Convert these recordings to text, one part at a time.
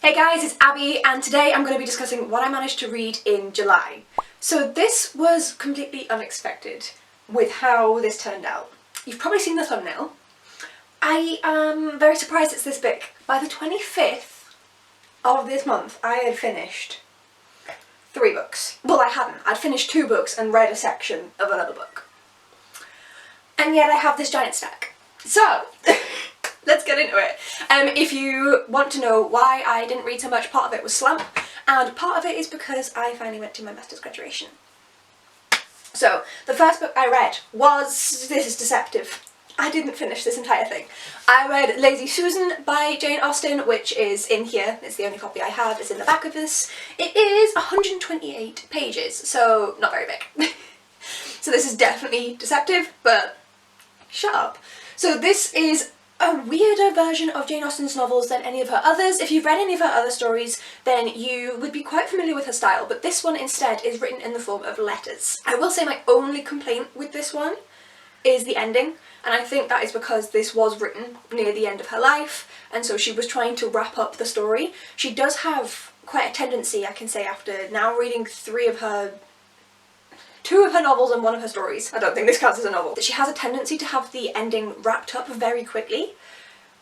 Hey guys, it's Abby and today I'm going to be discussing what I managed to read in July. So this was completely unexpected with how this turned out. You've probably seen the thumbnail. I am very surprised it's this big. By the 25th of this month I had finished 3 books. Well, I hadn't. I'd finished 2 books and read a section of another book. And yet I have this giant stack. So let's get into it. If you want to know why I didn't read so much, part of it was slump, and part of it is because I finally went to my master's graduation. So, the first book I read was, this is deceptive, I didn't finish this entire thing. I read Lazy Susan by Jane Austen, which is in here. It's the only copy I have, it's in the back of this. It is 128 pages, so not very big. So this is definitely deceptive, but shut up. So this is a weirder version of Jane Austen's novels than any of her others. If you've read any of her other stories, then you would be quite familiar with her style, but this one instead is written in the form of letters. I will say my only complaint with this one is the ending, and I think that is because this was written near the end of her life, and so she was trying to wrap up the story. She does have quite a tendency, I can say, after now reading 2 of her novels and 1 of her stories, I don't think this counts as a novel, that she has a tendency to have the ending wrapped up very quickly,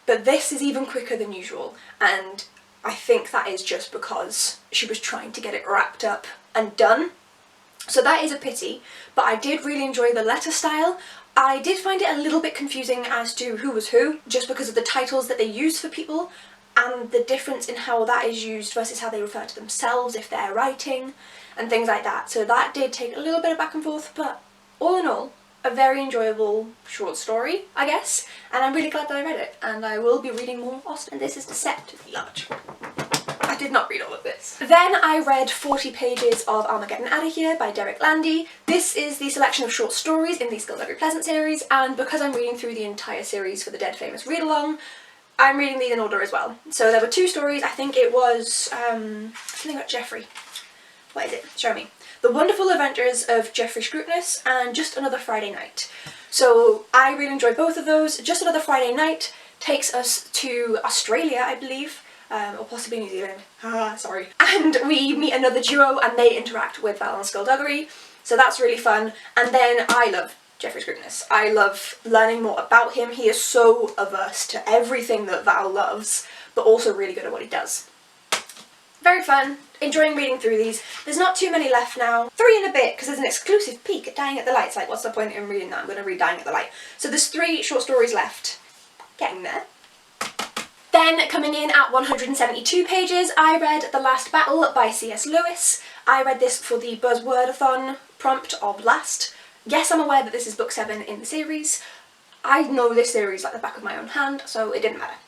but this is even quicker than usual, and I think that is just because she was trying to get it wrapped up and done. So that is a pity, but I did really enjoy the letter style. I did find it a little bit confusing as to who was who, just because of the titles that they use for people, and the difference in how that is used versus how they refer to themselves if they're writing, and things like that. So that did take a little bit of back and forth, but all in all, a very enjoyable short story, I guess, and I'm really glad that I read it, and I will be reading more Austen. This is deceptively large. I did not read all of this. Then I read 40 pages of Armageddon Outta Here by Landy. This is the selection of short stories in the Skullduggery Pleasant series, and because I'm reading through the entire series for the Dead Famous read-along, I'm reading these in order as well. So there were 2 stories. I think it was something about Geoffrey. What is it? Show me. The Wonderful Adventures of Geoffrey Scrutinous and Just Another Friday Night. So I really enjoyed both of those. Just Another Friday Night takes us to Australia, I believe, or possibly New Zealand. Sorry. And we meet another duo and they interact with Val and Skullduggery, so that's really fun. And then I love Geoffrey Scrutinous. I love learning more about him. He is so averse to everything that Val loves, but also really good at what he does. Very fun. Enjoying reading through these. There's not too many left now. 3 and a bit, because there's an exclusive peek at Dying at the Light. It's like, what's the point in reading that? I'm going to read Dying at the Light. So there's 3 short stories left. Getting there. Then, coming in at 172 pages, I read The Last Battle by C.S. Lewis. I read this for the Buzzwordathon prompt of last. Yes, I'm aware that this is book 7 in the series. I know this series like the back of my own hand, so it didn't matter.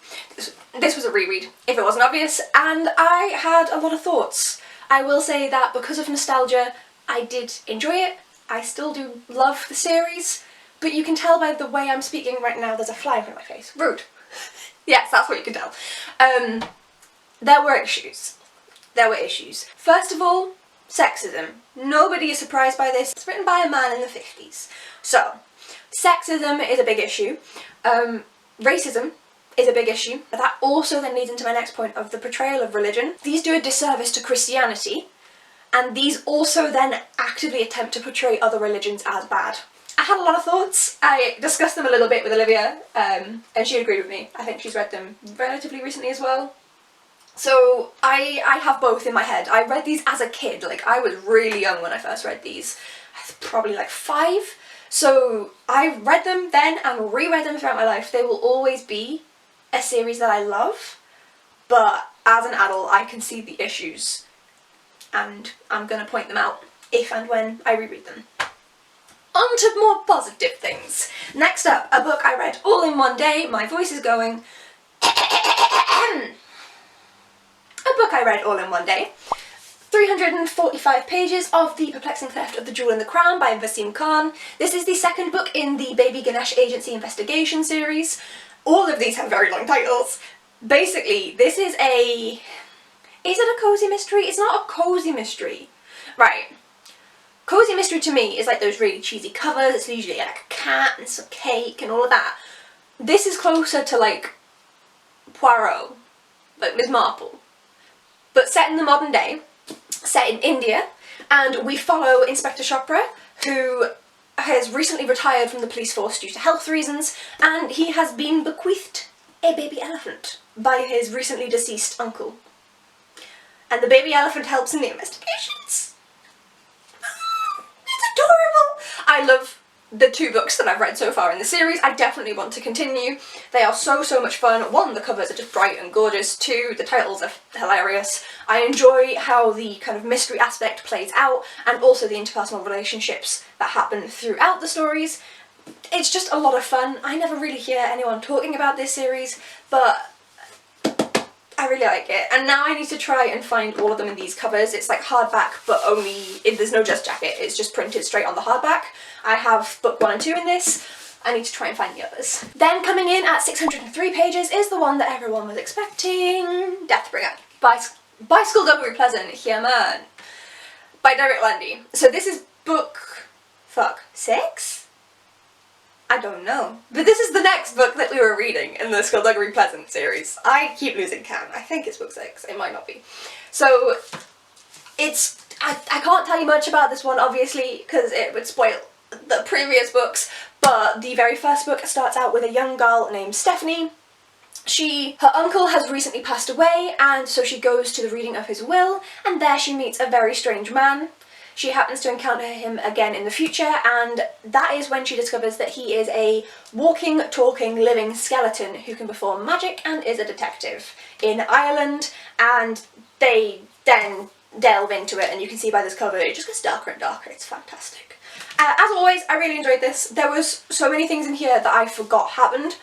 This was a reread, if it wasn't obvious, and I had a lot of thoughts. I will say that because of nostalgia, I did enjoy it. I still do love the series, but you can tell by the way I'm speaking right now there's a fly in front of my face. Rude. Yes, that's what you can tell. There were issues. There were issues. First of all, sexism. Nobody is surprised by this. It's written by a man in the 50s. So, sexism is a big issue. Racism is a big issue. But that also then leads into my next point of the portrayal of religion. These do a disservice to Christianity, and these also then actively attempt to portray other religions as bad. I had a lot of thoughts. I discussed them a little bit with Olivia, and she agreed with me. I think she's read them relatively recently as well. So I have both in my head. I read these as a kid. Like, I was really young when I first read these. I was probably like 5. So I read them then and reread them throughout my life. They will always be a series that I love, but as an adult I can see the issues and I'm going to point them out if and when I reread them. On to more positive things. Next up, a book I read all in one day. My voice is going. A book I read all in one day. 345 pages of The Perplexing Theft of the Jewel in the Crown by Vaseem Khan. This is the 2nd book in the Baby Ganesh Agency investigation series. All of these have very long titles. Basically, this is a... Is it a cozy mystery? It's not a cozy mystery. Right. Cozy mystery to me is like those really cheesy covers. It's usually like a cat and some cake and all of that. This is closer to like Poirot, like Miss Marple. but set in the modern day, set in India, and we follow Inspector Chopra, who has recently retired from the police force due to health reasons, and he has been bequeathed a baby elephant by his recently deceased uncle. And the baby elephant helps in the investigations. It's adorable! I love the 2 books that I've read so far in the series. I definitely want to continue. They are so much fun. 1, the covers are just bright and gorgeous. 2, the titles are hilarious. I enjoy how the kind of mystery aspect plays out, and also the interpersonal relationships that happen throughout the stories. It's just a lot of fun. I never really hear anyone talking about this series, but I really like it. And now I need to try and find all of them in these covers. It's like hardback, but there's no just jacket, it's just printed straight on the hardback. I have book 1 and 2 in this. I need to try and find the others. Then coming in at 603 pages is the one that everyone was expecting, Deathbringer by Skullduggery Pleasant, here man, by Derek Landy. So this is book, 6? I don't know. But this is the next book that we were reading in the Skullduggery Pleasant series. I keep losing count. I think it's book 6. It might not be. So it's... I can't tell you much about this one, obviously, because it would spoil the previous books, but the very first book starts out with a young girl named Stephanie. Her uncle has recently passed away, and so she goes to the reading of his will, and there she meets a very strange man. She happens to encounter him again in the future, and that is when she discovers that he is a walking, talking, living skeleton who can perform magic and is a detective in Ireland, and they then delve into it, and you can see by this cover it just gets darker and darker. It's fantastic. As always, I really enjoyed this. There was so many things in here that I forgot happened,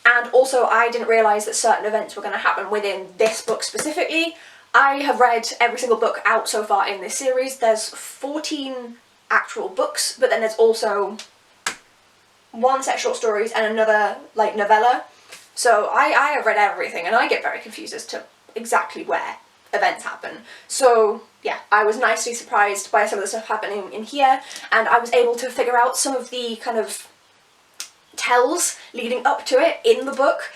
and also I didn't realise that certain events were going to happen within this book specifically. I have read every single book out so far in this series. There's 14 actual books, but then there's also 1 set short stories and another like novella. So I have read everything, and I get very confused as to exactly where events happen. So yeah, I was nicely surprised by some of the stuff happening in here, and I was able to figure out some of the kind of tells leading up to it in the book.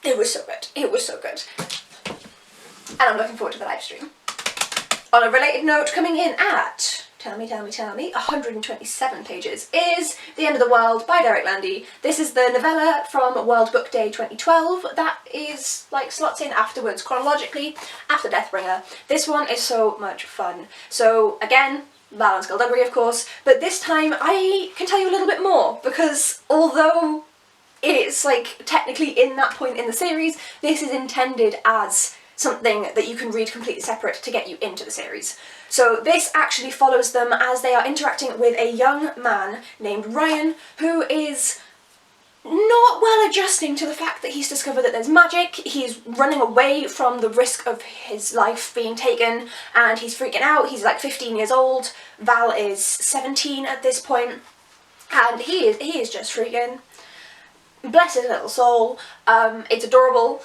It was so good. It was so good. And I'm looking forward to the live stream. On a related note, coming in at, tell me, 127 pages, is The End of the World by Derek Landy. This is the novella from World Book Day 2012 that is, like, slots in afterwards, chronologically, after Deathbringer. This one is so much fun. So, again, Val and Skullduggery, of course, but this time I can tell you a little bit more, because although it's, like, technically in that point in the series, this is intended as something that you can read completely separate to get you into the series. So this actually follows them as they are interacting with a young man named Ryan, who is not well adjusting to the fact that he's discovered that there's magic. He's running away from the risk of his life being taken, and he's freaking out. He's like 15 years old. Val is 17 at this point, and he is just freaking. Bless his little soul. It's adorable,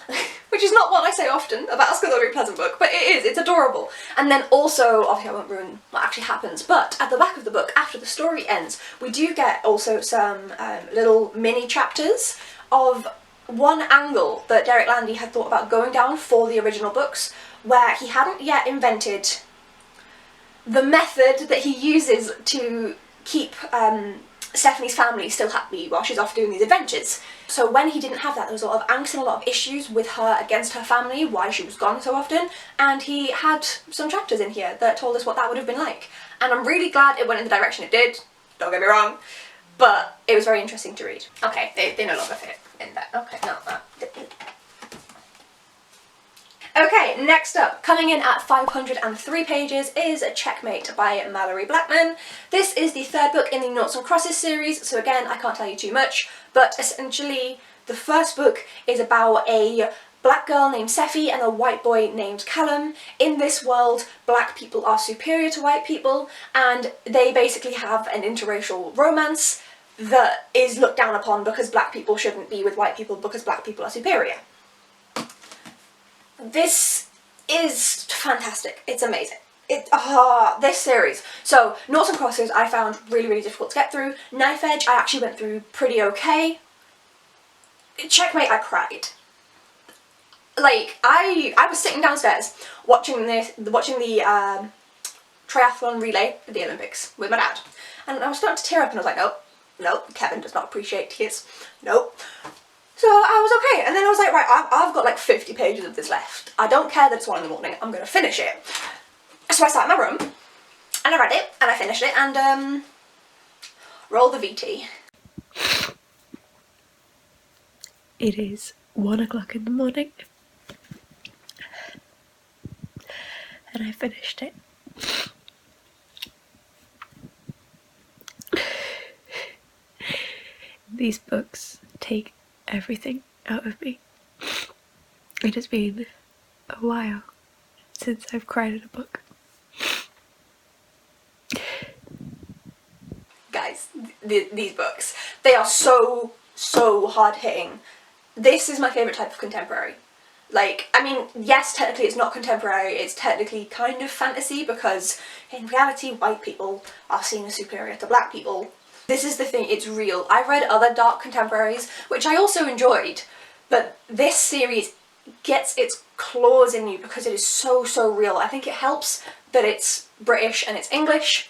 which is not what I say often about a Skullduggery Pleasant book, but it is, it's adorable. And then also, obviously I won't ruin what actually happens, but at the back of the book, after the story ends, we do get also some little mini chapters of one angle that Derek Landy had thought about going down for the original books, where he hadn't yet invented the method that he uses to keep Stephanie's family still happy while she's off doing these adventures. So when he didn't have that, there was a lot of angst and a lot of issues with her against her family, why she was gone so often, and he had some chapters in here that told us what that would have been like. And I'm really glad it went in the direction it did, don't get me wrong, but it was very interesting to read. Okay, they no longer fit in that. Okay, no, that. Okay, next up, coming in at 503 pages is Checkmate by Malorie Blackman. This is the 3rd book in the Noughts and Crosses series, so again, I can't tell you too much, but essentially the first book is about a black girl named Sephi and a white boy named Callum. In this world, black people are superior to white people, and they basically have an interracial romance that is looked down upon because black people shouldn't be with white people because black people are superior. This is fantastic. It's amazing. This series. So, Noughts and Crosses I found really, really difficult to get through. Knife Edge I actually went through pretty okay. Checkmate I cried. Like, I was sitting downstairs watching the triathlon relay at the Olympics with my dad, and I was starting to tear up, and I was like, nope, nope, Kevin does not appreciate tears, nope. So I was okay, and then I was like, right, I've got like 50 pages of this left. I don't care that it's 1 in the morning, I'm going to finish it. So I sat in my room, and I read it, and I finished it, and roll the VT. It is 1 o'clock in the morning, and I finished it. These books take everything out of me. It has been a while since I've cried at a book. Guys, these books, they are so hard-hitting. This is my favourite type of contemporary. Like, I mean, yes, technically it's not contemporary, it's technically kind of fantasy, because in reality white people are seen as superior to black people. This is the thing, it's real. I've read other dark contemporaries, which I also enjoyed, but this series gets its claws in you because it is so real. I think it helps that it's British and it's English.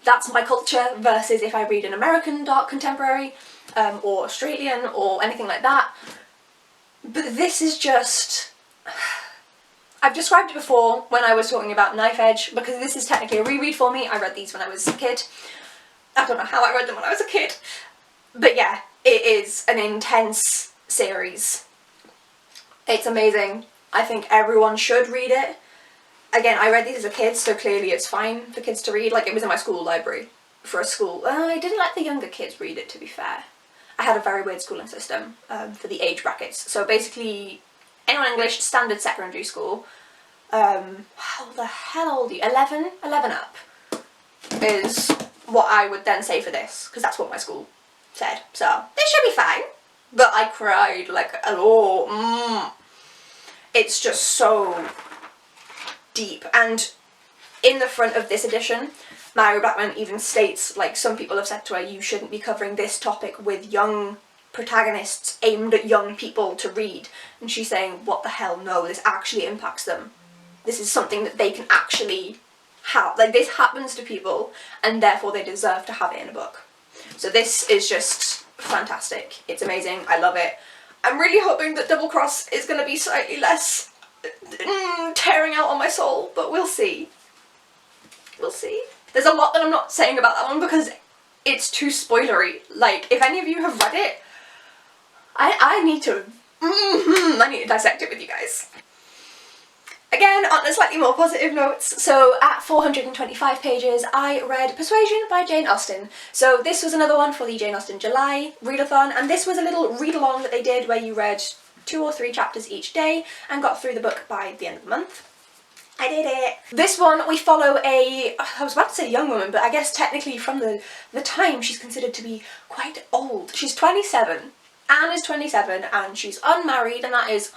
That's my culture, versus if I read an American dark contemporary, or Australian, or anything like that. But this is just... I've described it before when I was talking about Knife Edge, because this is technically a reread for me. I read these when I was a kid. I don't know how I read them when I was a kid. But yeah, it is an intense series. It's amazing. I think everyone should read it. Again, I read these as a kid, so clearly it's fine for kids to read. Like, it was in my school library for a school. I didn't let the younger kids read it, to be fair. I had a very weird schooling system for the age brackets. So basically, anyone English, standard secondary school, how the hell old are you? 11 up is what I would then say for this, because that's what my school said. So, this should be fine. But I cried like, it's just so deep. And in the front of this edition, Malorie Blackman even states, like, some people have said to her, you shouldn't be covering this topic with young protagonists aimed at young people to read. And she's saying, what the hell, no, this actually impacts them. This is something that they can actually have. Like, this happens to people, and therefore they deserve to have it in a book. So this is just fantastic. It's amazing. I love it. I'm really hoping that Double Cross is going to be slightly less tearing out on my soul, but we'll see. We'll see. There's a lot that I'm not saying about that one because it's too spoilery. Like, if any of you have read it, I need to dissect it with you guys. Again, on a slightly more positive notes, so at 425 pages, I read Persuasion by Jane Austen. So this was another one for the Jane Austen July readathon, and this was a little read-along that they did where you read 2 or 3 chapters each day and got through the book by the end of the month. I did it! This one, we follow I was about to say young woman, but I guess technically from the time she's considered to be quite old. She's 27. Anne is 27, and she's unmarried, and that is...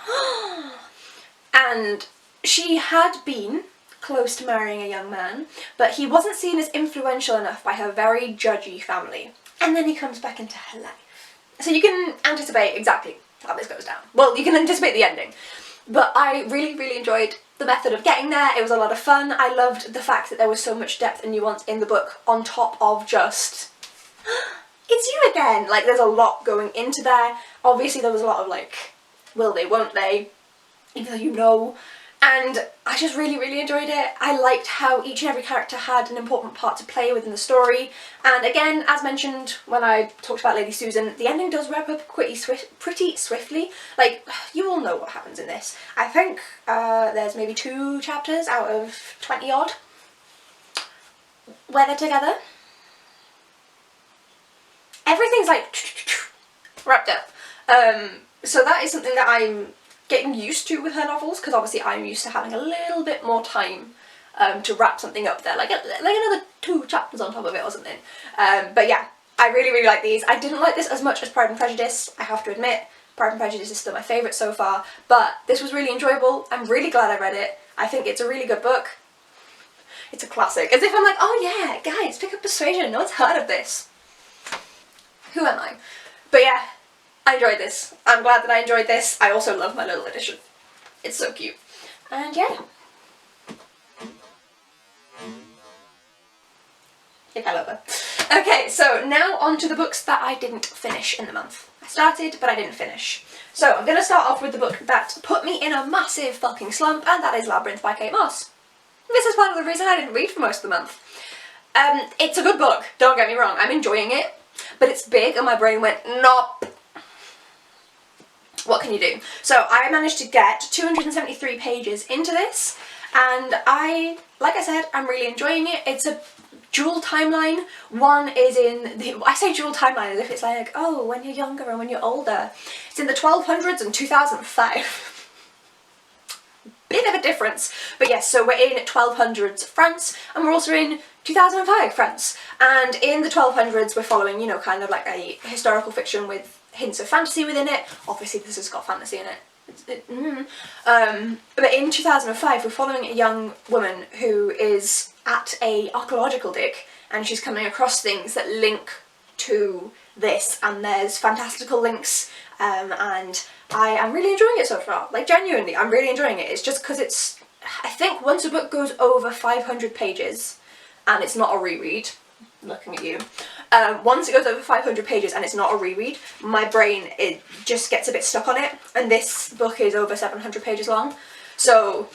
and she had been close to marrying a young man, but he wasn't seen as influential enough by her very judgy family. And then he comes back into her life. So you can anticipate exactly how this goes down. Well, you can anticipate the ending. But I really enjoyed the method of getting there. It was a lot of fun. I loved the fact that there was so much depth and nuance in the book on top of just, it's you again. Like, there's a lot going into there. Obviously there was a lot of like, will they, won't they, even though you know. And I just really enjoyed it. I liked how each and every character had an important part to play within the story. And again, as mentioned when I talked about Lady Susan, the ending does wrap up pretty swiftly. Like, you all know what happens in this. I think there's maybe 2 chapters out of 20 odd where they're together. Everything's like wrapped up. So that is something that I'm getting used to with her novels, because obviously I'm used to having a little bit more time to wrap something up there, like another 2 chapters on top of it or something. But yeah, I really like these. I didn't like this as much as Pride and Prejudice, I have to admit. Pride and Prejudice is still my favourite so far, but this was really enjoyable. I'm really glad I read it. I think it's a really good book. It's a classic. As if I'm like, oh yeah, guys, pick up Persuasion, no one's heard of this. Who am I? But yeah, I enjoyed this. I'm glad that I enjoyed this. I also love my little edition. It's so cute. And yeah. He fell over. Okay, so now on to the books that I didn't finish in the month. I started, but I didn't finish. So I'm going to start off with the book that put me in a massive fucking slump, and that is Labyrinth by Kate Mosse. This is part of the reason I didn't read for most of the month. It's a good book, don't get me wrong, I'm enjoying it, but it's big and my brain went, nope. What can you do? So I managed to get 273 pages into this, and like I said, I'm really enjoying it. It's a dual timeline. One is in I say dual timeline as if it's like, oh, when you're younger and when you're older. It's in the 1200s and 2005. Bit of a difference. But yes, so we're in 1200s France, and we're also in 2005 France. And in the 1200s we're following, you know, kind of like a historical fiction with hints of fantasy within it. Obviously this has got fantasy in it. But in 2005 we're following a young woman who is at a archaeological dig, and she's coming across things that link to this, and there's fantastical links, and I am really enjoying it so far. Like, genuinely, I'm really enjoying it. It's just because it's, I think once a book goes over 500 pages and it's not a reread, looking at you, once it goes over 500 pages and it's not a reread, my brain, it just gets a bit stuck on it, and this book is over 700 pages long, so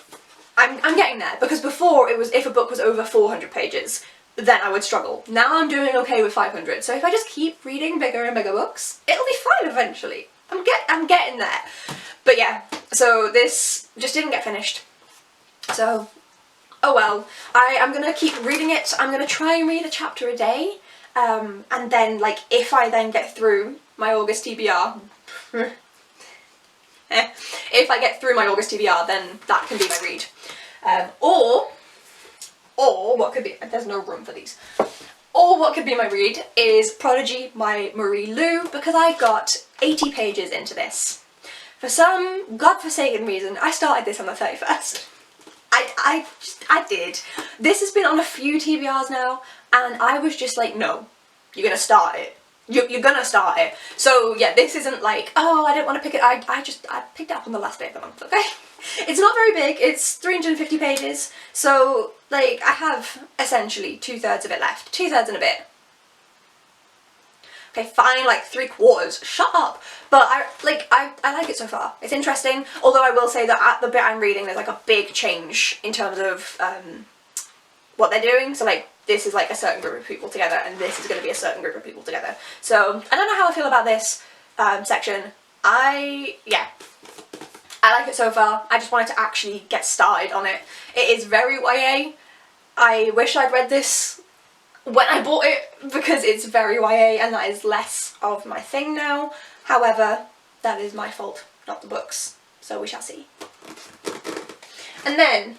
I'm getting there, because before it was, if a book was over 400 pages, then I would struggle. Now I'm doing okay with 500, so if I just keep reading bigger and bigger books, it'll be fine eventually. I'm getting there. But yeah, so this just didn't get finished. So, oh well. I'm gonna keep reading it. I'm gonna try and read a chapter a day, and then, like, if I then get through my August TBR, if I get through my August TBR, then that can be my read. Or what could be, there's no room for these. Or what could be my read is Prodigy by Marie Lu, because I got 80 pages into this. For some godforsaken reason, I started this on the 31st. I did. This has been on a few TBRs now, and I was just like, no, you're gonna start it. You're gonna start it. So yeah, this isn't like, oh, I don't want to pick it. I picked it up on the last day of the month, okay? It's not very big, it's 350 pages, so, like, I have essentially 2/3 of it left. 2/3 and a bit. Okay, fine, like 3/4. Shut up! But I like it so far. It's interesting, although I will say that at the bit I'm reading there's like a big change in terms of what they're doing. So, like, this is like a certain group of people together, and this is going to be a certain group of people together. So I don't know how I feel about this section. Yeah. I like it so far. I just wanted to actually get started on it. It is very YA. I wish I'd read this when I bought it, because it's very YA and that is less of my thing now. However, that is my fault, not the books. So we shall see. And then,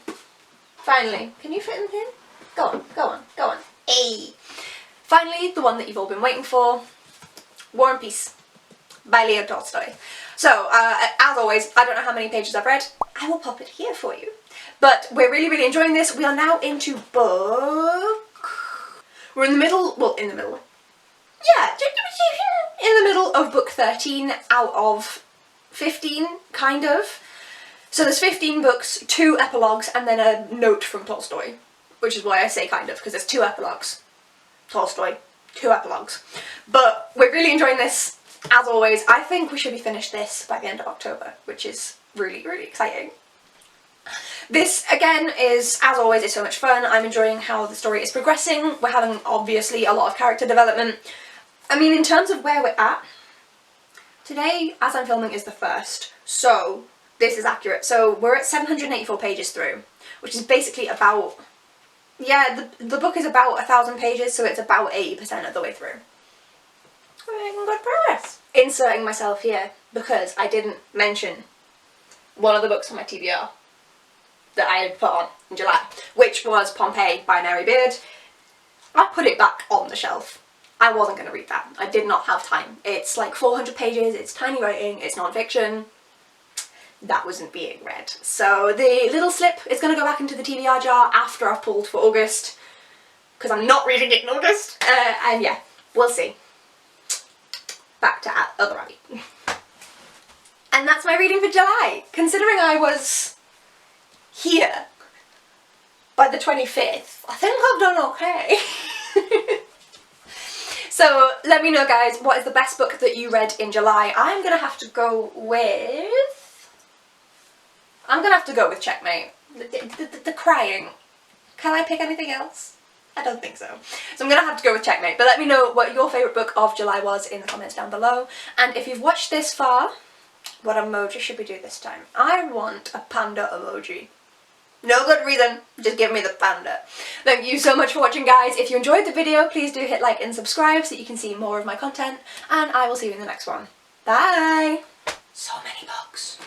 finally, can you fit them in? Go on, go on, go on. Hey! Finally, the one that you've all been waiting for, War and Peace by Leo Tolstoy. So, as always, I don't know how many pages I've read. I will pop it here for you. But we're really, really enjoying this. We are now into book... We're in the middle... Well, in the middle. Yeah, in the middle of book 13 out of 15, kind of. So there's 15 books, 2 epilogues, and then a note from Tolstoy. Which is why I say kind of, because there's 2 epilogues. Tolstoy, 2 epilogues. But we're really enjoying this. As always, I think we should be finished this by the end of October, which is really, really exciting. This, again, is, as always, it's so much fun. I'm enjoying how the story is progressing. We're having, obviously, a lot of character development. I mean, in terms of where we're at, today, as I'm filming, is the 1st, so this is accurate. So we're at 784 pages through, which is basically about, yeah, the book is about 1,000 pages, so it's about 80% of the way through. We're making good progress. Inserting myself here, because I didn't mention one of the books on my TBR that I had put on in July, which was Pompeii by Mary Beard. I put it back on the shelf. I wasn't going to read that. I did not have time. It's like 400 pages, it's tiny writing, it's non-fiction. That wasn't being read. So the little slip is going to go back into the TBR jar after I've pulled for August, because I'm not reading it in August. And yeah, we'll see. Back to other Abby. And that's my reading for July. Considering I was here by the 25th, I think I've done okay. So let me know, guys, what is the best book that you read in July? I'm gonna have to go with Checkmate. The crying. Can I pick anything else? I don't think so. So I'm gonna have to go with Checkmate. But let me know what your favourite book of July was in the comments down below. And if you've watched this far, what emoji should we do this time? I want a panda emoji. No good reason, just give me the panda. Thank you so much for watching, guys. If you enjoyed the video, please do hit like and subscribe so that you can see more of my content, and I will see you in the next one. Bye! So many books.